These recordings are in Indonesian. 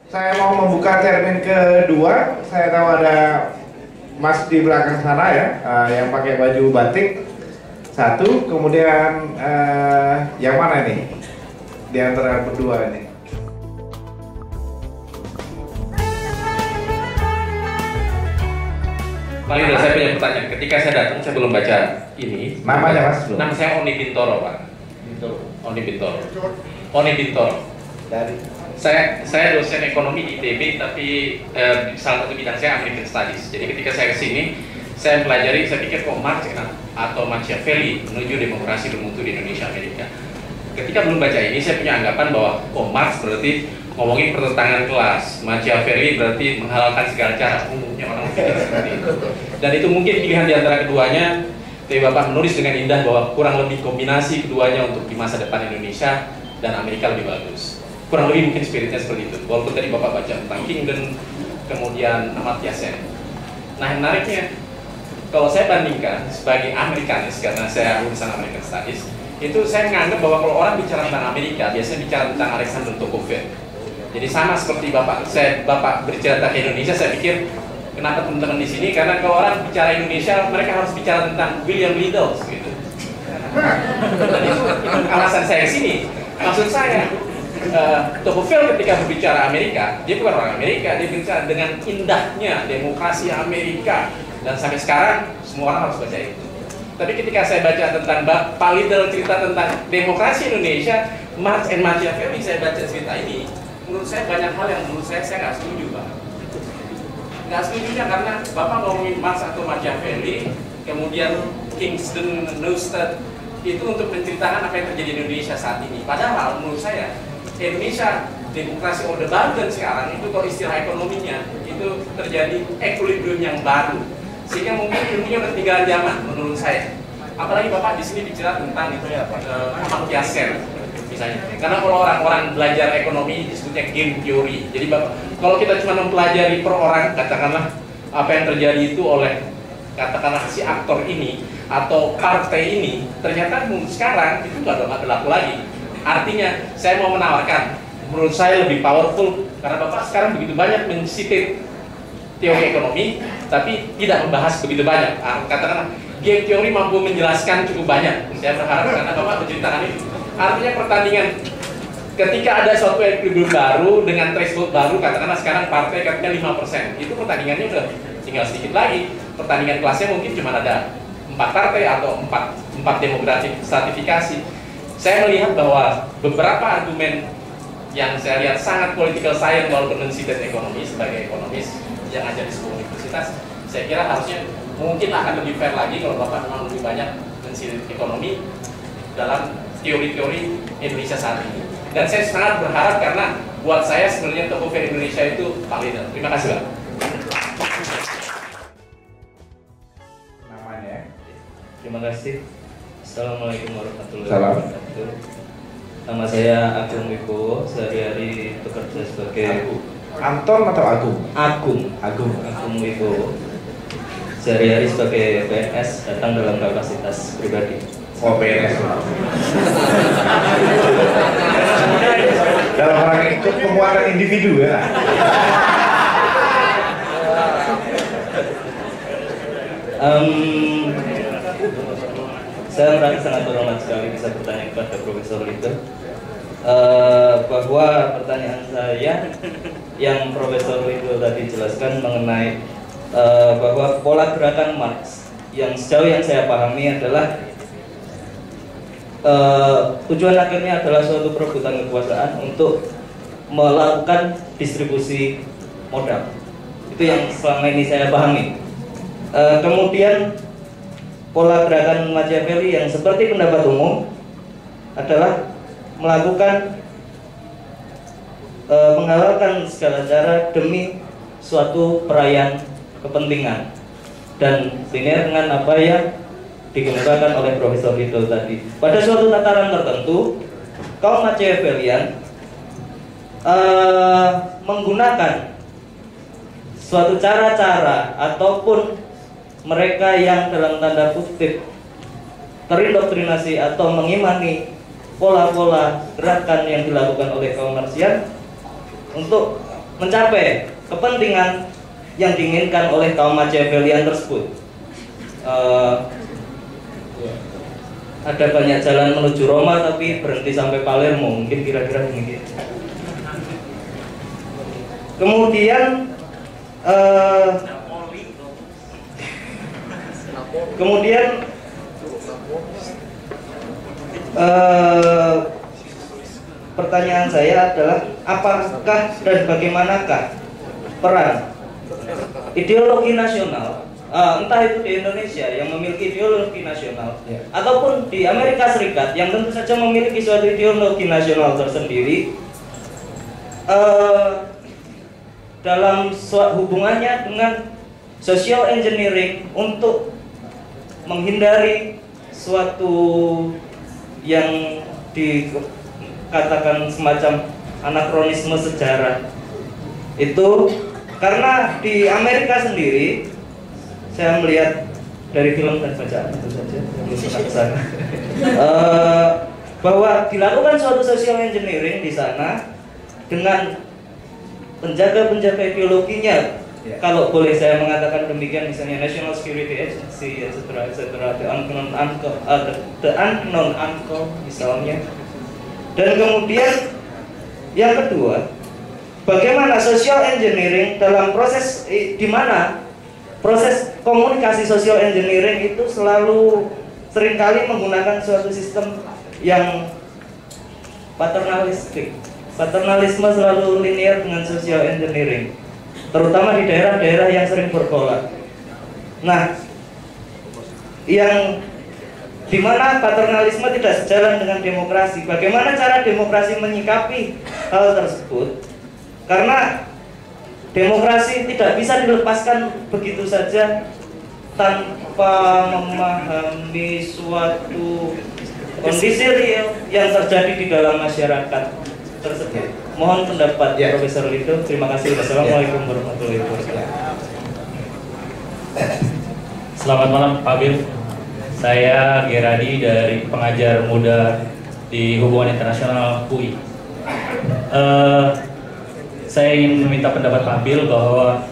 Saya mau membuka termin kedua. Saya tahu ada Mas di belakang sana ya, yang pakai baju batik. Satu, kemudian yang mana nih? Di antara berdua ini. Paling saya punya pertanyaan. Ketika saya datang, saya belum baca ini. Namanya Mas? Belum. Nama saya Oni Bintoro, Pak. Oni Bintoro. Oni Bintoro. Dari. Saya dosen ekonomi di ITB, tapi salah satu bidang saya American Studies. Jadi ketika saya kesini, saya pelajari, saya pikir kok Marx atau Machiavelli menuju demokrasi bermutu di Indonesia Amerika. Ketika belum baca ini, saya punya anggapan bahwa Marx berarti ngomongin pertentangan kelas, Machiavelli berarti menghalalkan segala cara, umumnya orang pikir seperti itu. Dan itu mungkin pilihan di antara keduanya. Tapi Bapak menulis dengan indah bahwa kurang lebih kombinasi keduanya untuk di masa depan Indonesia dan Amerika lebih bagus. Kurang lebih mungkin spiritnya seperti itu. Walaupun tadi Bapak baca tentang Kingdom, kemudian Amartya Sen. Nah, yang menariknya, kalau saya bandingkan sebagai Amerikanis, karena saya lulusan American Studies, itu saya menganggap bahwa kalau orang bicara tentang Amerika, biasanya bicara tentang Alexander Tocqueville. Jadi sama seperti Bapak berbicara tentang Indonesia, saya pikir kenapa teman-teman di sini? Karena kalau orang bicara Indonesia, mereka harus bicara tentang William Liddell, gitu. Dan itu alasan saya sini. Maksud saya, Tocqueville ketika berbicara Amerika, dia bukan orang Amerika, dia bicara dengan indahnya demokrasi Amerika, dan sampai sekarang semua orang harus baca itu. Tapi ketika saya baca tentang Pak Liddell cerita tentang demokrasi Indonesia, Marx and Machiavelli, saya baca cerita ini, menurut saya banyak hal yang menurut saya nggak setuju, Pak. Nggak setujunya karena Bapak ngomongin Marx atau Machiavelli, kemudian Kingston, Neustadt, itu untuk menceritakan apa yang terjadi di Indonesia saat ini. Padahal menurut saya Indonesia demokrasi orde baru dan sekarang itu kalau istilah ekonominya itu terjadi equilibrium yang baru, sehingga mungkin ilmunya udah ketinggalan zaman menurut saya. Apalagi Bapak di sini bicara tentang itu ya Amartya Sen misalnya. Karena kalau orang-orang belajar ekonomi disebutnya game theory. Jadi Bapak, kalau kita cuma mempelajari per orang, katakanlah apa yang terjadi itu oleh katakanlah si aktor ini atau partai ini, ternyata sekarang itu nggak berlaku lagi. Artinya saya mau menawarkan, menurut saya lebih powerful karena Bapak sekarang begitu banyak mensitit teori ekonomi, tapi tidak membahas begitu banyak. Katakanlah game teori mampu menjelaskan cukup banyak. Saya berharap karena Bapak menceritakan itu. Artinya pertandingan ketika ada suatu equilibrium baru dengan threshold baru, katakanlah sekarang partai katanya 5%, itu pertandingannya udah tinggal sedikit lagi. Pertandingan kelasnya mungkin cuma ada 4 partai atau 4 demokratik stratifikasi. Saya melihat bahwa beberapa argumen yang saya lihat sangat political science walaupun mensitet ekonomi sebagai ekonomis yang ajar di sebuah universitas, saya kira harusnya mungkin akan lebih fair lagi kalau Bapak memang lebih banyak mensitet ekonomi dalam teori-teori Indonesia saat ini. Dan saya sangat berharap karena buat saya sebenarnya Tocqueville Indonesia itu Pak Liddell. Terima kasih, Pak. Namanya? Terima kasih. Assalamualaikum warahmatullahi wabarakatuh. Nama saya Agung Wibowo, sehari-hari bekerja sebagai Anton atau Agung? Agung Wibowo. Sehari-hari sebagai PNS, datang dalam kapasitas pribadi. Oh, PNS. Dalam orang ikut penguatan individu ya. Saya merasa sangat berhormat sekali bisa bertanya kepada Profesor Liddell, bahwa pertanyaan saya yang Profesor Liddell tadi jelaskan mengenai bahwa pola gerakan Marx yang sejauh yang saya pahami adalah tujuan akhirnya adalah suatu perebutan kekuasaan untuk melakukan distribusi modal. Itu yang selama ini saya pahami. Kemudian pola gerakan Machiavelli yang seperti pendapat umum adalah melakukan menghalalkan segala cara demi suatu perayaan kepentingan, dan linear dengan apa yang dikemukakan oleh Profesor Liddell tadi. Pada suatu tataran tertentu, kaum Machiavellian menggunakan suatu cara-cara ataupun mereka yang dalam tanda kutip terindoktrinasi atau mengimani pola-pola gerakan yang dilakukan oleh kaum Marxian untuk mencapai kepentingan yang diinginkan oleh kaum Machiavellian tersebut. Ada banyak jalan menuju Roma tapi berhenti sampai Palermo, mungkin kira-kira demikian. Kemudian pertanyaan saya adalah apakah dan bagaimanakah peran ideologi nasional, entah itu di Indonesia yang memiliki ideologi nasional, ataupun di Amerika Serikat yang tentu saja memiliki suatu ideologi nasional tersendiri, dalam hubungannya dengan social engineering untuk menghindari suatu yang dikatakan semacam anakronisme sejarah itu. Karena di Amerika sendiri, saya melihat dari film dan bacaan tentu saja, belum pernah ke sana, bahwa dilakukan suatu social engineering di sana dengan penjaga-penjaga ideologinya, kalau boleh saya mengatakan demikian, misalnya National Security Agency, etc., the unknown uncle misalnya. Dan kemudian yang kedua, bagaimana social engineering dalam proses di mana proses komunikasi social engineering itu selalu seringkali menggunakan suatu sistem yang paternalistik. Paternalisme selalu linear dengan social engineering, terutama di daerah-daerah yang sering bergolak. Nah, yang dimana paternalisme tidak sejalan dengan demokrasi. Bagaimana cara demokrasi menyikapi hal tersebut? Karena demokrasi tidak bisa dilepaskan begitu saja tanpa memahami suatu kondisi real yang terjadi di dalam masyarakat tersebut. Mohon pendapat Profesor Lido. Terima kasih. Wassalamualaikum warahmatullahi wabarakatuh. Selamat malam Pak Bil. Saya Geradi dari pengajar muda di Hubungan Internasional UI. Saya ingin meminta pendapat Pak Bil bahwa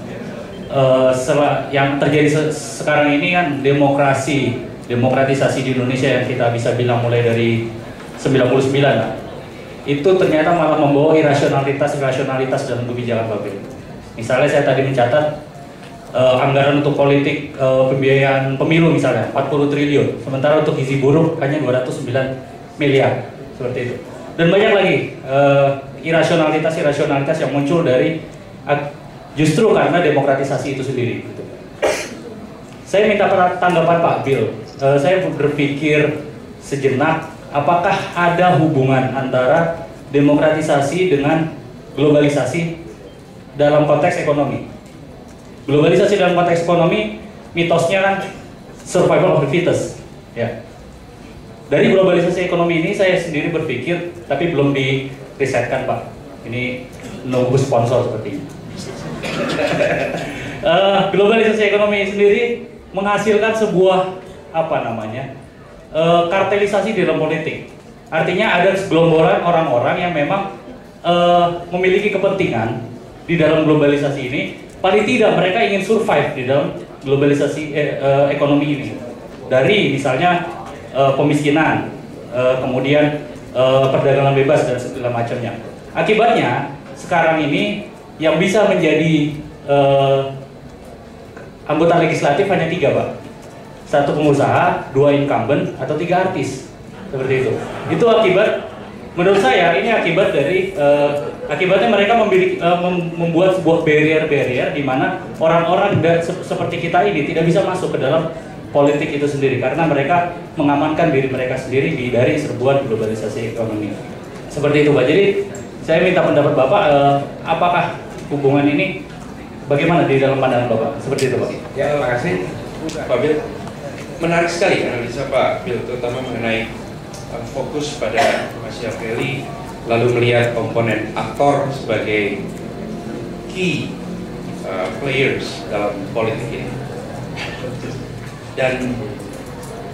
yang terjadi sekarang ini kan demokratisasi di Indonesia yang kita bisa bilang mulai dari 99 itu ternyata malah membawa irasionalitas dalam kebijakan Pak Bil. Misalnya saya tadi mencatat anggaran untuk politik pembiayaan pemilu misalnya 40 triliun, sementara untuk gizi buruk hanya 209 miliar, seperti itu. Dan banyak lagi irasionalitas yang muncul dari justru karena demokratisasi itu sendiri. Gitu. Saya minta tanggapan Pak Bil. Saya berpikir sejenak, apakah ada hubungan antara demokratisasi dengan globalisasi dalam konteks ekonomi? Globalisasi dalam konteks ekonomi, mitosnya kan survival of the fittest. Ya. Dari globalisasi ekonomi ini saya sendiri berpikir, tapi belum dirisetkan Pak. Ini nunggu sponsor seperti ini. Globalisasi ekonomi sendiri menghasilkan sebuah kartelisasi di dalam politik. Artinya ada segelomboran orang-orang yang memang memiliki kepentingan di dalam globalisasi ini. Paling tidak mereka ingin survive di dalam globalisasi ekonomi ini. Dari misalnya pemiskinan, kemudian perdagangan bebas dan segala macamnya. Akibatnya sekarang ini yang bisa menjadi anggota legislatif hanya 3 Pak. 1 pengusaha, 2 incumbent, atau 3 artis. Seperti itu. Itu akibat, menurut saya ini akibat dari akibatnya mereka membuat sebuah barrier di mana orang-orang seperti kita ini tidak bisa masuk ke dalam politik itu sendiri karena mereka mengamankan diri mereka sendiri dari serbuan globalisasi ekonomi. Seperti itu Pak. Jadi saya minta pendapat Bapak, apakah hubungan ini bagaimana di dalam pandangan Bapak? Seperti itu Pak. Ya, terima kasih Pak Bil. Menarik sekali analisa Pak Bil, terutama mengenai fokus pada Machiavelli, lalu melihat komponen aktor sebagai key players dalam politik ini. Dan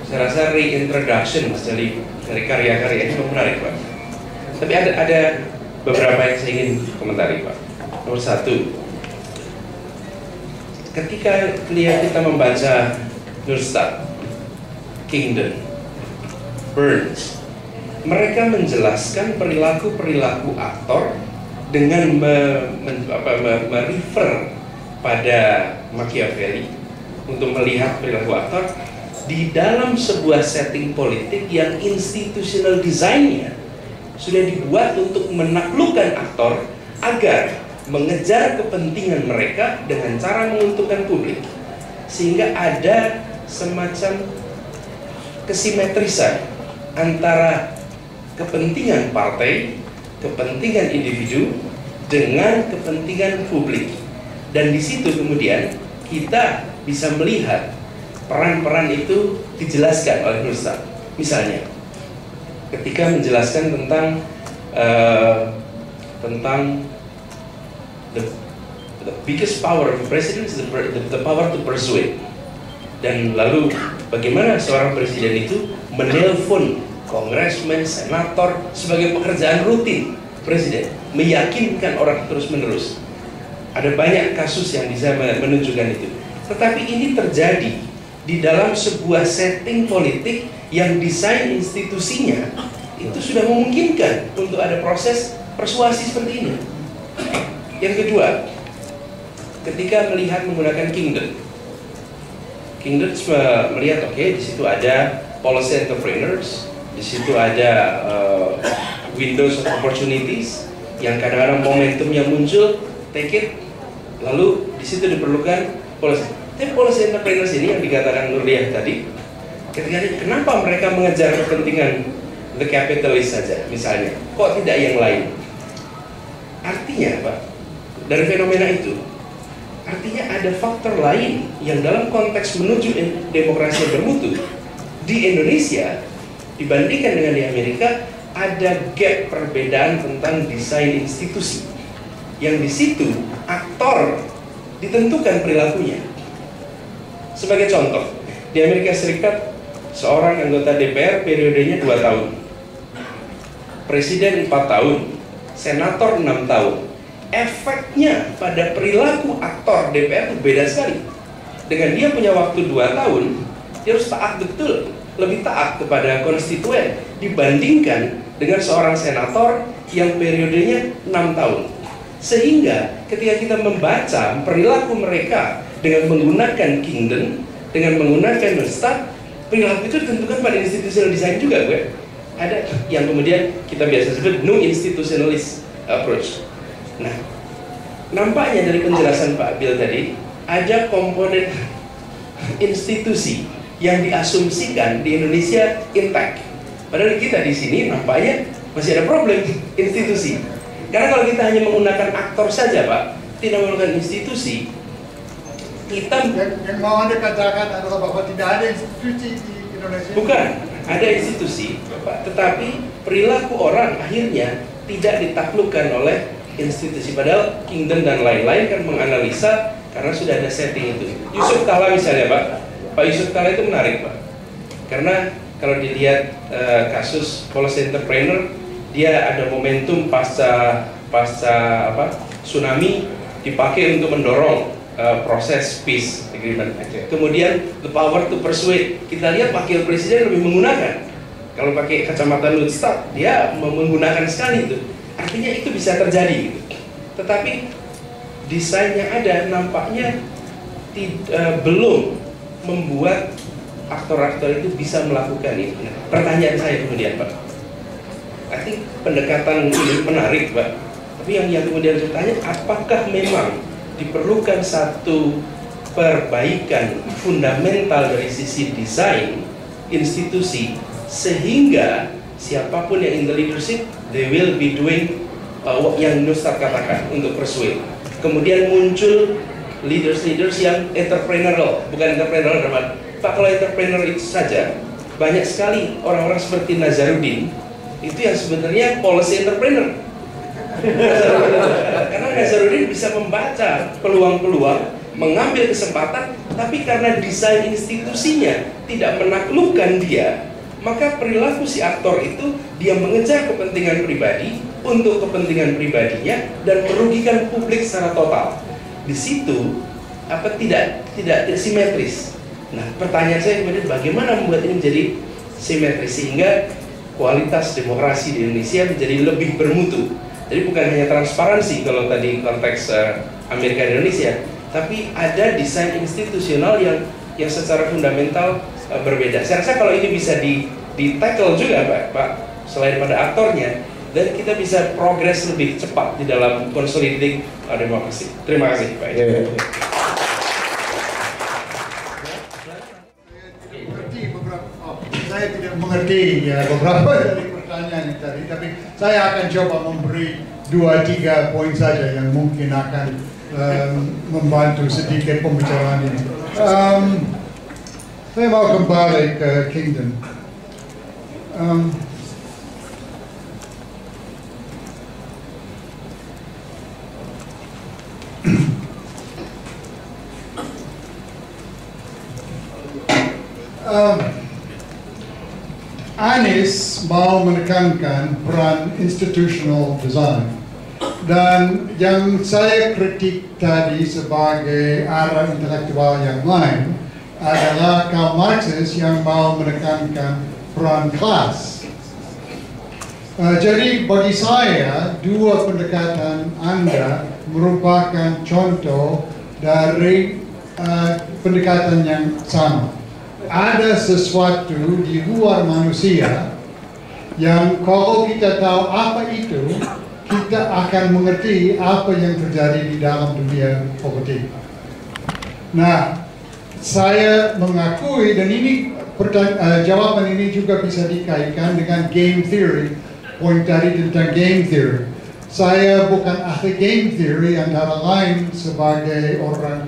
saya rasa reintroduction dari karya-karya ini menarik Pak. Tapi ada beberapa yang saya ingin komentari Pak. Nomor satu, ketika kita membaca Neustadt, Kingdon, Burns, mereka menjelaskan perilaku-perilaku aktor dengan merefer pada Machiavelli untuk melihat perilaku aktor di dalam sebuah setting politik yang institutional design-nya sudah dibuat untuk menaklukkan aktor agar mengejar kepentingan mereka dengan cara menguntungkan publik, sehingga ada semacam kesimetrisan antara kepentingan partai, kepentingan individu dengan kepentingan publik. Dan di situ kemudian kita bisa melihat peran-peran itu dijelaskan oleh Neustadt. Misalnya, ketika menjelaskan tentang the biggest power of the president is the power to persuade. Dan lalu bagaimana seorang presiden itu menelpon kongresmen, senator sebagai pekerjaan rutin presiden, meyakinkan orang terus-menerus. Ada banyak kasus yang bisa menunjukkan itu. Tetapi ini terjadi di dalam sebuah setting politik yang desain institusinya itu sudah memungkinkan untuk ada proses persuasi seperti ini. Yang kedua, ketika melihat menggunakan Kingdon melihat di situ ada policy entrepreneurs, di situ ada windows of opportunities yang kadang-kadang momentum yang muncul, take it, lalu di situ diperlukan policy. Tapi policy entrepreneurs ini yang dikatakan Nurliah tadi, kenapa mereka mengejar kepentingan the capitalist saja misalnya, kok tidak yang lain? Artinya Pak, dari fenomena itu, artinya ada faktor lain yang dalam konteks menuju demokrasi yang bermutu di Indonesia dibandingkan dengan di Amerika, ada gap perbedaan tentang desain institusi yang di situ aktor ditentukan perilakunya. Sebagai contoh, di Amerika Serikat seorang anggota DPR periodenya 2 tahun, presiden 4 tahun, senator 6 tahun. Efeknya pada perilaku aktor DPR itu beda sekali. Dengan dia punya waktu 2 tahun, dia harus taat betul, lebih taat kepada konstituen dibandingkan dengan seorang senator yang periodenya 6 tahun. Sehingga ketika kita membaca perilaku mereka dengan menggunakan Kingdon, dengan menggunakan Neustadt, perilaku itu ditentukan pada institutional design juga, gue. Ada yang kemudian kita biasa sebut no institutionalist approach. Nah, nampaknya dari penjelasan Pak Bill tadi ada komponen institusi yang diasumsikan di Indonesia intact. Padahal kita di sini nampaknya masih ada problem institusi. Karena kalau kita hanya menggunakan aktor saja Pak, tidak menggunakan institusi, kita yang mau Anda katakan adalah bahwa tidak ada institusi di Indonesia. Bukan, ada institusi Pak, tetapi perilaku orang akhirnya tidak ditaklukkan oleh institusi. Padahal Kingdon dan lain-lain kan menganalisa karena sudah ada setting itu. Yusuf Kala misalnya Pak Yusuf Kala itu menarik Pak, karena kalau dilihat kasus policy entrepreneur, dia ada momentum pasca tsunami dipakai untuk mendorong proses peace agreement. Kemudian the power to persuade, kita lihat wakil presiden lebih menggunakan. Kalau pakai kacamata Neustadt, dia menggunakan sekali itu. Artinya itu bisa terjadi gitu. Tetapi desain yang ada nampaknya belum membuat aktor-aktor itu bisa melakukan itu. Nah, pertanyaan saya kemudian Pak, I think pendekatan ini menarik Pak, tapi yang kemudian saya tanya, apakah memang diperlukan satu perbaikan fundamental dari sisi desain institusi sehingga siapapun yang in the leadership, they will be doing yang Neustadt katakan untuk persuade. Kemudian muncul leaders yang entrepreneurial, bukan entrepreneurial dalam Pak, kalau entrepreneur itu saja banyak sekali orang-orang seperti Nazarudin itu yang sebenarnya policy entrepreneur. Karena Nazarudin bisa membaca peluang-peluang, mengambil kesempatan, tapi karena desain institusinya tidak menaklukkan dia, maka perilaku si aktor itu dia mengejar kepentingan pribadi untuk kepentingan pribadinya dan merugikan publik secara total. Di situ tidak simetris. Nah, pertanyaan saya kemudian bagaimana membuat ini menjadi simetris sehingga kualitas demokrasi di Indonesia menjadi lebih bermutu. Jadi bukan hanya transparansi kalau tadi konteks Amerika dan Indonesia, tapi ada desain institusional yang secara fundamental berbeda. Saya rasa kalau ini bisa di-tackle juga Pak, selain pada aktornya, dan kita bisa progres lebih cepat di dalam consolidating demokrasi. Terima kasih Pak. Saya tidak mengerti ya beberapa dari pertanyaan yang tadi, tapi saya akan coba memberi 2-3 poin saja yang mungkin akan membantu sedikit pembicaraan ini. Saya mau kembali ke Kingdom. Anies mau menekankan peran institutional design, dan yang saya kritik tadi sebagai arah intelektual yang lain adalah kaum Marxis yang mau menekankan peran kelas. Jadi bagi saya dua pendekatan Anda merupakan contoh dari pendekatan yang sama. Ada sesuatu di luar manusia yang kalau kita tahu apa itu, kita akan mengerti apa yang terjadi di dalam dunia politik. Nah, saya mengakui, dan ini jawaban ini juga bisa dikaitkan dengan game theory, poin tadi tentang game theory. Saya bukan ahli game theory, antara lain sebagai orang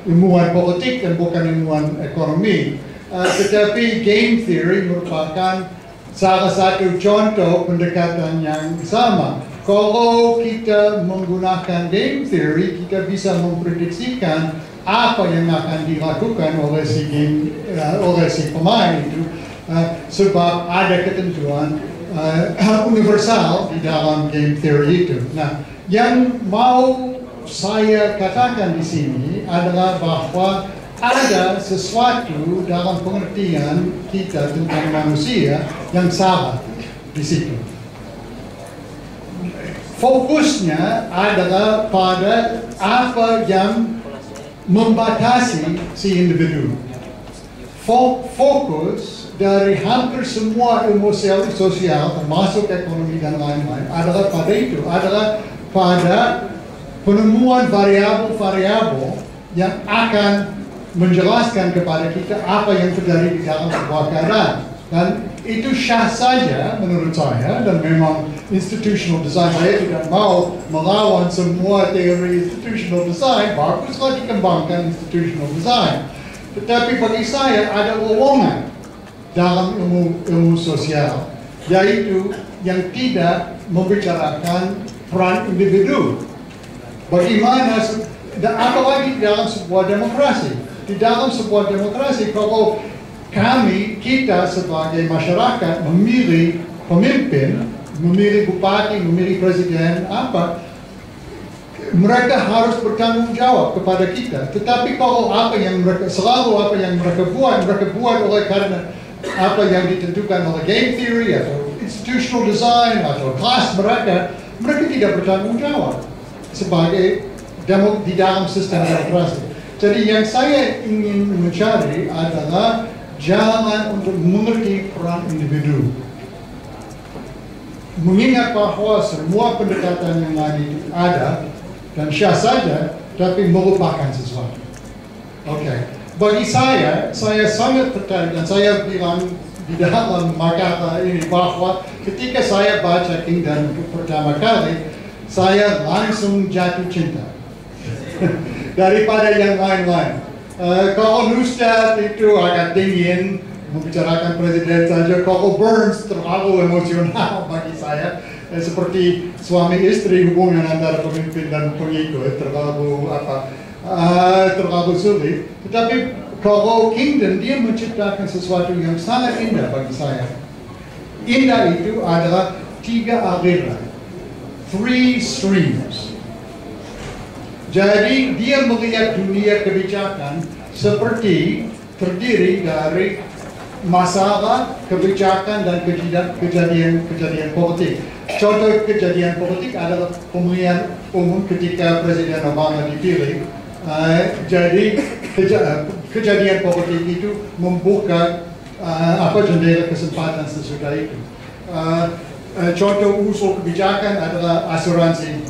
ilmuwan politik dan bukan ilmuwan ekonomi. Tetapi game theory merupakan salah satu contoh pendekatan yang sama. Kalau kita menggunakan game theory, kita bisa memprediksikan apa yang akan dilakukan oleh si pemain itu, sebab ada ketentuan universal di dalam game theory itu. Nah, yang mau saya katakan di sini adalah bahwa ada sesuatu dalam pengertian kita tentang manusia yang salah di situ. Fokusnya adalah pada apa yang membatasi si individu. Fokus dari hampir semua ilmu sosial, termasuk ekonomi dan lain-lain, adalah pada itu, adalah pada penemuan variabel-variabel yang akan menjelaskan kepada kita apa yang terjadi di dalam sebuah keadaan. Dan itu syah saja menurut saya, dan memang institutional design, saya tidak mau melawan semua teori institutional design, baguslah dikembangkan institutional design. Tetapi bagi saya ada lowongan dalam ilmu sosial, yaitu yang tidak membicarakan peran individu. Bagaimana, apalagi dalam sebuah demokrasi. Di dalam sebuah demokrasi, kalau kita sebagai masyarakat memilih pemimpin, memilih bupati, memilih presiden, mereka harus bertanggung jawab kepada kita. Tetapi kalau apa yang mereka buat oleh karena apa yang ditentukan oleh game theory atau institutional design atau kelas mereka tidak bertanggung jawab sebagai di dalam sistem demokrasi. Jadi yang saya ingin mencari adalah jalan untuk mengerti peran individu. Mengingat bahwa semua pendekatan yang ada dan syah saja, tapi melupakan sesuatu. Oke. Bagi saya sangat tertarik, dan saya bilang di dalam makalah ini bahwa ketika saya baca Kingdom pertama kali, saya langsung jatuh cinta daripada yang lain-lain. Kalau Neustadt itu agak dingin, membicarakan presiden saja. Kalau Burns terlalu emosional bagi saya, seperti suami istri, hubungan antara pemimpin dan pengikut terlalu sulit. Tetapi kalau Kingdom, dia menciptakan sesuatu yang sangat indah bagi saya. Indah itu adalah 3 aliran. three streams. Jadi dia melihat dunia kebijakan seperti terdiri dari masalah kebijakan dan kejadian politik. Contoh kejadian politik adalah pemilihan umum ketika Presiden Obama dipilih. Jadi kejadian politik itu membuka jendela kesempatan sesudah itu. Contoh usul kebijakan adalah asuransi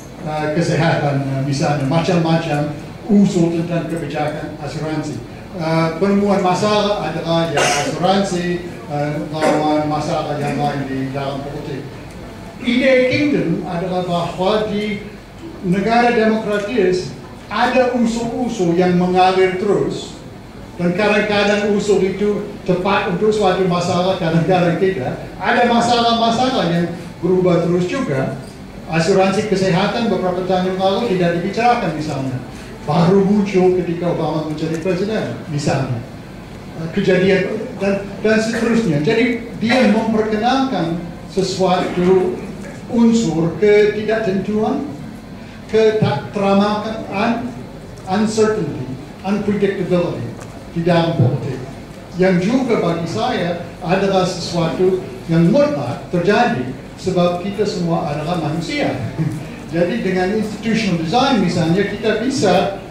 kesehatan, misalnya macam-macam usul tentang kebijakan asuransi. Penemuan masalah adalah ya asuransi lawan masalah yang lain di dalam politik. Ide Kingdom adalah bahwa di negara demokratis ada usul-usul yang mengalir terus, dan kadang-kadang usul itu tepat untuk suatu masalah, kadang-kadang tidak. Ada masalah-masalah yang berubah terus juga. Asuransi kesehatan beberapa tahun yang lalu tidak dibicarakan misalnya. Baru muncul ketika Obama menjadi presiden misalnya. Kejadian dan seterusnya. Jadi dia memperkenalkan sesuatu unsur ketidaktentuan, keteramakan, uncertainty, unpredictability di dalam politik. Yang juga bagi saya adalah sesuatu yang mutlak terjadi sebab kita semua adalah manusia. Jadi dengan institutional design misalnya kita bisa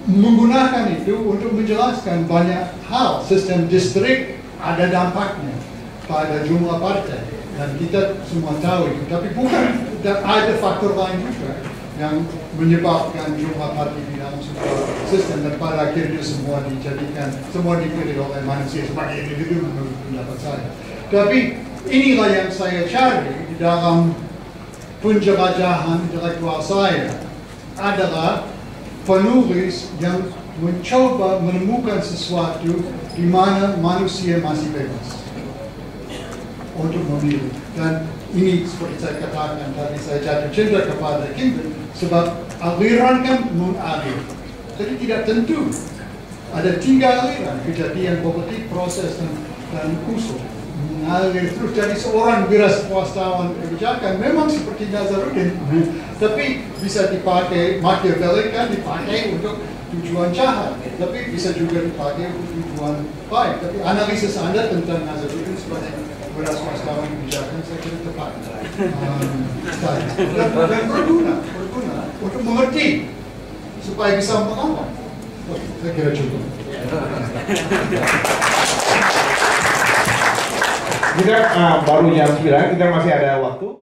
menggunakan itu untuk menjelaskan banyak hal. Sistem distrik ada dampaknya pada jumlah partai dan kita semua tahu itu. Tapi bukan, ada faktor lain juga yang menyebabkan jumlah partai di dalam sebuah sistem dan pada akhirnya semua dipilih oleh manusia sebagai individu menurut pendapat saya. Tapi inilah yang saya cari di dalam penjelajahan intelektual saya adalah penulis yang mencoba menemukan sesuatu di mana manusia masih bebas untuk memilih. Dan ini seperti saya katakan tadi, saya jatuh cinta kepada Kingdom sebab aliran kan mengalir. Jadi tidak tentu. Ada 3 aliran, kejadian politik, proses dan usul. Mengalir terus. Jadi seorang wirausahawan kebijakan memang seperti Nazarudin, tapi bisa dipakai, Machiavelli kan dipakai untuk tujuan jahat, tapi bisa juga dipakai untuk tujuan baik. Tapi analisis Anda tentang Nazarudin sebagai wirausahawan kebijakan saya kira tepat. Dan berguna untuk mengerti supaya bisa melawan. Saya kira cukup. Kita baru jam 9, kita masih ada waktu.